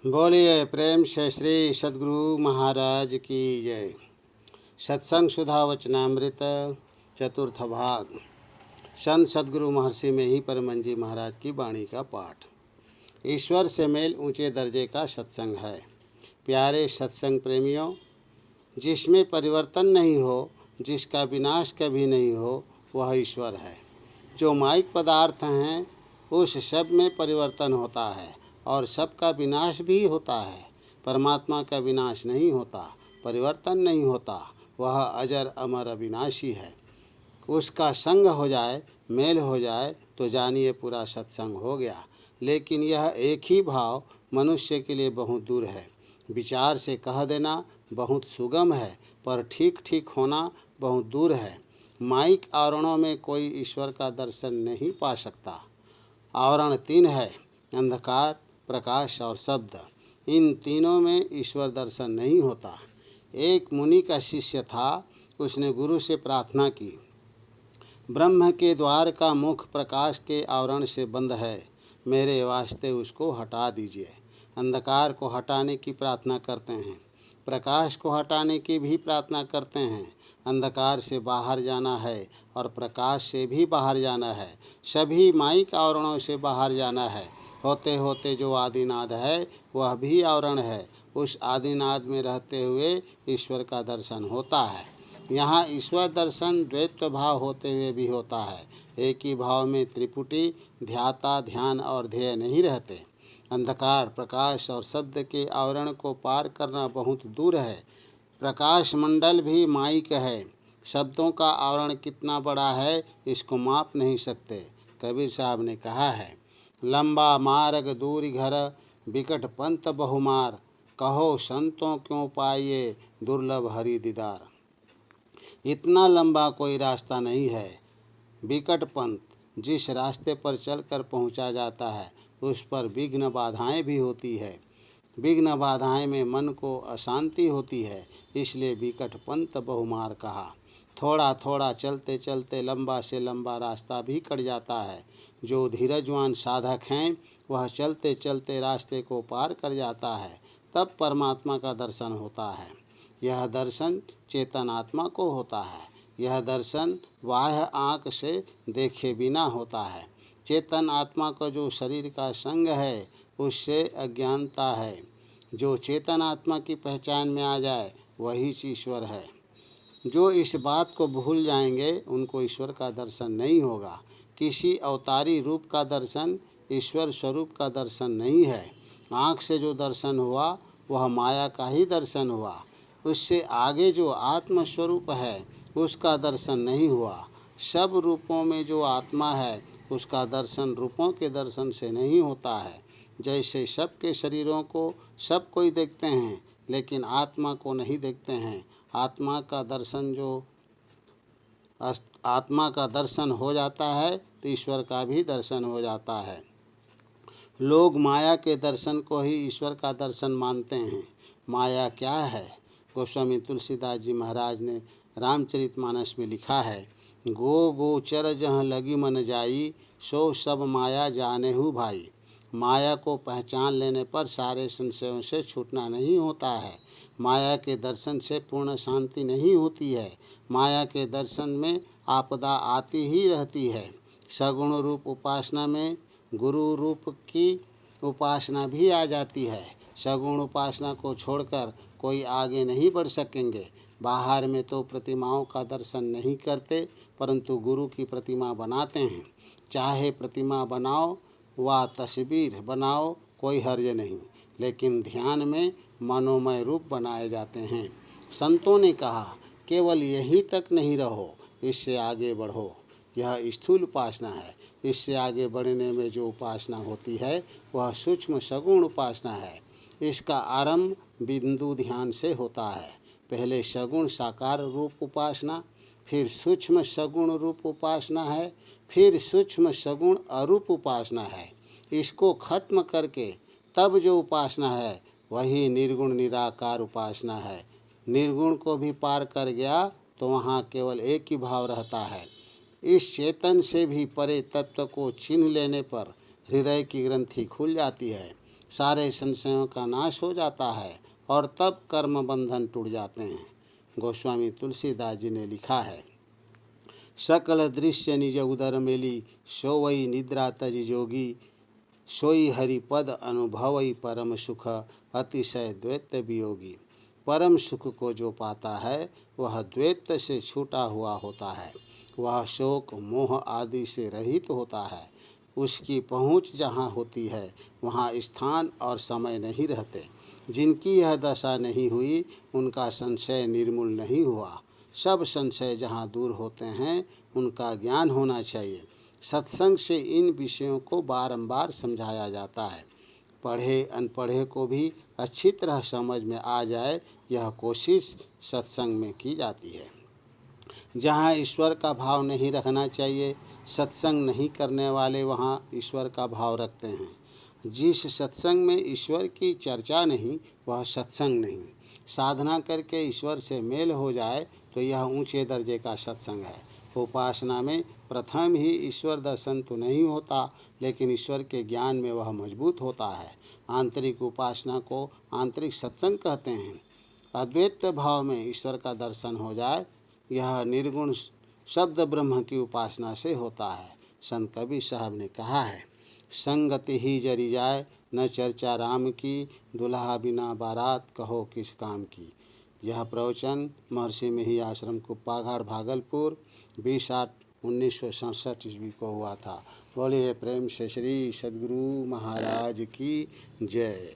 बोलिए प्रेम से श्री सद्गुरु महाराज की जय। सत्संग सुधा वचनामृत चतुर्थ भाग। संत सद्गुरु महर्षि में ही परमंजी महाराज की वाणी का पाठ। ईश्वर से मेल ऊंचे दर्जे का सत्संग है। प्यारे सत्संग प्रेमियों, जिसमें परिवर्तन नहीं हो, जिसका विनाश कभी नहीं हो, वह ईश्वर है। जो माइक पदार्थ हैं उस सब में परिवर्तन होता है और सबका विनाश भी होता है। परमात्मा का विनाश नहीं होता, परिवर्तन नहीं होता, वह अजर अमर अविनाशी है। उसका संग हो जाए, मेल हो जाए तो जानिए पूरा सत्संग हो गया। लेकिन यह एक ही भाव मनुष्य के लिए बहुत दूर है। विचार से कह देना बहुत सुगम है, पर ठीक ठीक होना बहुत दूर है। माइक आवरणों में कोई ईश्वर का दर्शन नहीं पा सकता। आवरण तीन है: अंधकार, प्रकाश और शब्द। इन तीनों में ईश्वर दर्शन नहीं होता। एक मुनि का शिष्य था। उसने गुरु से प्रार्थना की, ब्रह्म के द्वार का मुख प्रकाश के आवरण से बंद है, मेरे वास्ते उसको हटा दीजिए। अंधकार को हटाने की प्रार्थना करते हैं, प्रकाश को हटाने की भी प्रार्थना करते हैं। अंधकार से बाहर जाना है और प्रकाश से भी बाहर जाना है। सभी माइक आवरणों से बाहर जाना है। होते होते जो आदिनाद है वह भी आवरण है। उस आदिनाद में रहते हुए ईश्वर का दर्शन होता है। यहाँ ईश्वर दर्शन द्वैत्व भाव होते हुए भी होता है। एक ही भाव में त्रिपुटी, ध्याता, ध्यान और ध्येय नहीं रहते। अंधकार, प्रकाश और शब्द के आवरण को पार करना बहुत दूर है। प्रकाश मंडल भी माइक है। शब्दों का आवरण कितना बड़ा है इसको माप नहीं सकते। कबीर साहब ने कहा है, लंबा मार्ग दूरी घर, बिकट पंथ बहुमार, कहो संतों क्यों पाइए दुर्लभ हरि दीदार। इतना लंबा कोई रास्ता नहीं है। बिकट पंथ, जिस रास्ते पर चलकर पहुंचा जाता है उस पर विघ्न बाधाएं भी होती है। विघ्न बाधाएं में मन को अशांति होती है, इसलिए बिकट पंथ बहुमार कहा। थोड़ा थोड़ा चलते चलते लंबा से लंबा रास्ता भी कट जाता है। जो धीरजवान साधक हैं वह चलते चलते रास्ते को पार कर जाता है, तब परमात्मा का दर्शन होता है। यह दर्शन चेतन आत्मा को होता है। यह दर्शन बाह्य आँख से देखे बिना होता है। चेतन आत्मा को जो शरीर का संग है उससे अज्ञानता है। जो चेतन आत्मा की पहचान में आ जाए वही ईश्वर है। जो इस बात को भूल जाएंगे उनको ईश्वर का दर्शन नहीं होगा। किसी अवतारी रूप का दर्शन ईश्वर स्वरूप का दर्शन नहीं है। आँख से जो दर्शन हुआ वह माया का ही दर्शन हुआ। उससे आगे जो आत्म स्वरूप है उसका दर्शन नहीं हुआ। सब रूपों में जो आत्मा है उसका दर्शन रूपों के दर्शन से नहीं होता है। जैसे सबके शरीरों को सब कोई देखते हैं लेकिन आत्मा को नहीं देखते हैं। आत्मा का दर्शन हो जाता है तो ईश्वर का भी दर्शन हो जाता है। लोग माया के दर्शन को ही ईश्वर का दर्शन मानते हैं। माया क्या है? गोस्वामी तुलसीदास जी महाराज ने रामचरितमानस में लिखा है, गो गोचर जहाँ लगी मन जाई, सो सब माया जानेहु भाई। माया को पहचान लेने पर सारे संशयों से छूटना नहीं होता है। माया के दर्शन से पूर्ण शांति नहीं होती है। माया के दर्शन में आपदा आती ही रहती है। सगुण रूप उपासना में गुरु रूप की उपासना भी आ जाती है। सगुण उपासना को छोड़कर कोई आगे नहीं बढ़ सकेंगे। बाहर में तो प्रतिमाओं का दर्शन नहीं करते, परंतु गुरु की प्रतिमा बनाते हैं। चाहे प्रतिमा बनाओ व तस्वीर बनाओ, कोई हर्ज नहीं, लेकिन ध्यान में मनोमय रूप बनाए जाते हैं। संतों ने कहा, केवल यही तक नहीं रहो, इससे आगे बढ़ो। यह स्थूल उपासना है। इससे आगे बढ़ने में जो उपासना होती है वह सूक्ष्म सगुण उपासना है। इसका आरंभ बिंदु ध्यान से होता है। पहले सगुण साकार रूप उपासना, फिर सूक्ष्म सगुण रूप उपासना है, फिर सूक्ष्म सगुण अरूप उपासना है। इसको खत्म करके तब जो उपासना है वही निर्गुण निराकार उपासना है। निर्गुण को भी पार कर गया तो वहाँ केवल एक ही भाव रहता है। इस चेतन से भी परे तत्व को छीन लेने पर हृदय की ग्रंथि खुल जाती है। सारे संशयों का नाश हो जाता है और तब कर्म बंधन टूट जाते हैं। गोस्वामी तुलसीदास जी ने लिखा है, सकल दृश्य निज उदर मेली, सोवई निद्रा तज जोगी, सोई हरि पद अनुभवई परम सुख, अतिशय द्वैत वियोगी। परम सुख को जो पाता है वह द्वैत से छूटा हुआ होता है, वह शोक मोह आदि से रहित होता है। उसकी पहुँच जहाँ होती है वहाँ स्थान और समय नहीं रहते। जिनकी यह दशा नहीं हुई उनका संशय निर्मूल नहीं हुआ। सब संशय जहाँ दूर होते हैं उनका ज्ञान होना चाहिए। सत्संग से इन विषयों को बारंबार समझाया जाता है। पढ़े अनपढ़े को भी अच्छी तरह समझ में आ जाए, यह कोशिश सत्संग में की जाती है। जहाँ ईश्वर का भाव नहीं रखना चाहिए, सत्संग नहीं करने वाले वहाँ ईश्वर का भाव रखते हैं। जिस सत्संग में ईश्वर की चर्चा नहीं वह सत्संग नहीं। साधना करके ईश्वर से मेल हो जाए तो यह ऊंचे दर्जे का सत्संग है। उपासना में प्रथम ही ईश्वर दर्शन तो नहीं होता, लेकिन ईश्वर के ज्ञान में वह मजबूत होता है। आंतरिक उपासना को आंतरिक सत्संग कहते हैं। अद्वैत भाव में ईश्वर का दर्शन हो जाए, यह निर्गुण शब्द ब्रह्म की उपासना से होता है। संत कबीर साहब ने कहा है, संगति ही जरी जाए न चर्चा राम की, दुल्हा बिना बारात कहो किस काम की। यह प्रवचन महर्षि मेही आश्रम कुप्पाघाट भागलपुर 20/8/1967 ईस्वी को हुआ था। बोलिए प्रेम से श्री सद्गुरु महाराज की जय।